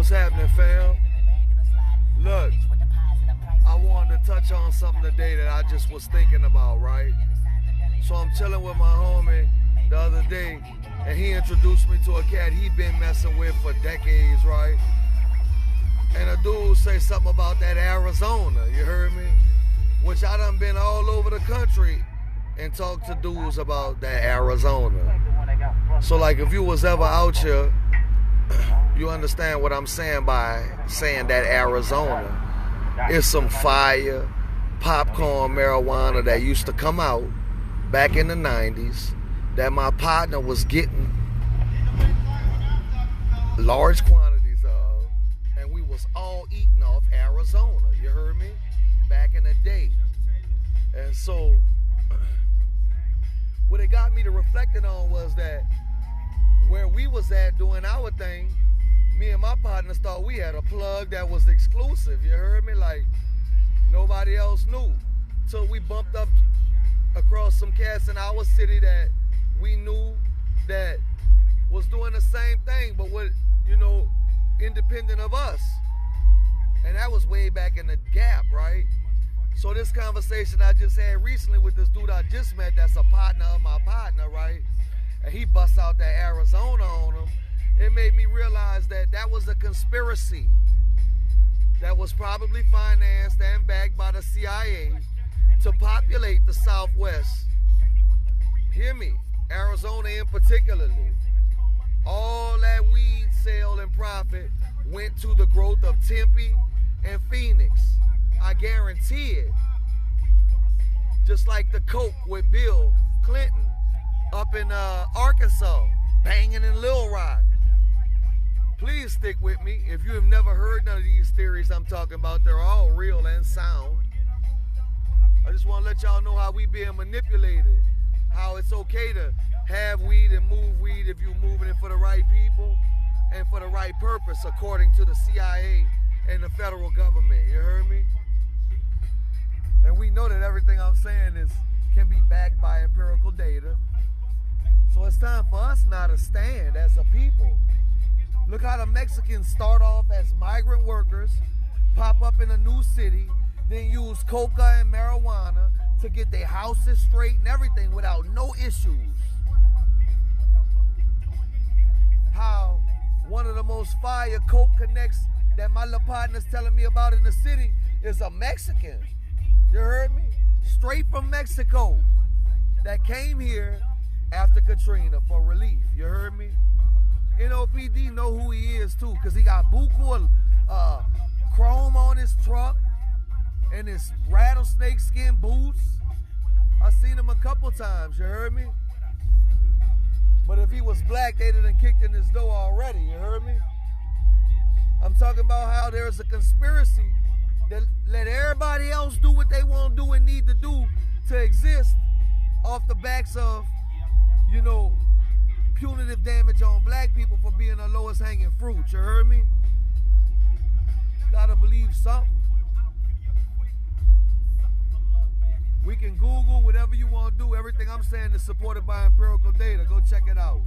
What's happening, fam? Look, I wanted to touch on something today that I just was thinking about, right? So I'm chilling with my homie the other day, and he introduced me to a cat he been messing with for decades, right? And a dude say something about that Arizona, you heard me? Which I done been all over the country and talked to dudes about that Arizona. So like if you was ever out here, you understand what I'm saying by saying that Arizona. It's some fire, popcorn marijuana that used to come out back in the 90s that my partner was getting large quantities of, and we was all eating off Arizona, you heard me? Back in the day. And so what it got me to reflecting on was that where we was at doing our thing, me and my partners thought we had a plug that was exclusive, you heard me? Like, nobody else knew. So we bumped up across some cats in our city that we knew that was doing the same thing, but what, independent of us. And that was way back in the Gap, right? So this conversation I just had recently with this dude I just met that's a partner of my partner, right? And he busts out that Arizona on him. It made me realize that that was a conspiracy that was probably financed and backed by the CIA to populate the Southwest. Hear me, Arizona in particularly. All that weed sale and profit went to the growth of Tempe and Phoenix. I guarantee it. Just like the coke with Bill Clinton up in Arkansas, banging in Little Rock. Please stick with me. If you have never heard none of these theories I'm talking about, they're all real and sound. I just want to let y'all know how we being manipulated. How it's okay to have weed and move weed if you're moving it for the right people and for the right purpose, according to the CIA and the federal government. You heard me? And we know that everything I'm saying can be backed by empirical data. So it's time for us now to stand as a people. Look how the Mexicans start off as migrant workers, pop up in a new city, then use coca and marijuana to get their houses straight and everything without no issues. How one of the most fire coke connects that my little partner's telling me about in the city is a Mexican. You heard me? Straight from Mexico that came here after Katrina for relief. You heard me? NOPD know who he is too, because he got buku chrome on his truck and his rattlesnake skin boots. I seen him a couple times, you heard me? But if he was black, they'd have kicked in his door already, you heard me? I'm talking about how there's a conspiracy that let everybody else do what they want to do and need to do to exist off the backs of, punitive damage on black people for being the lowest hanging fruit, you heard me? Gotta believe something. We can Google whatever you want to do. Everything I'm saying is supported by empirical data. Go check it out.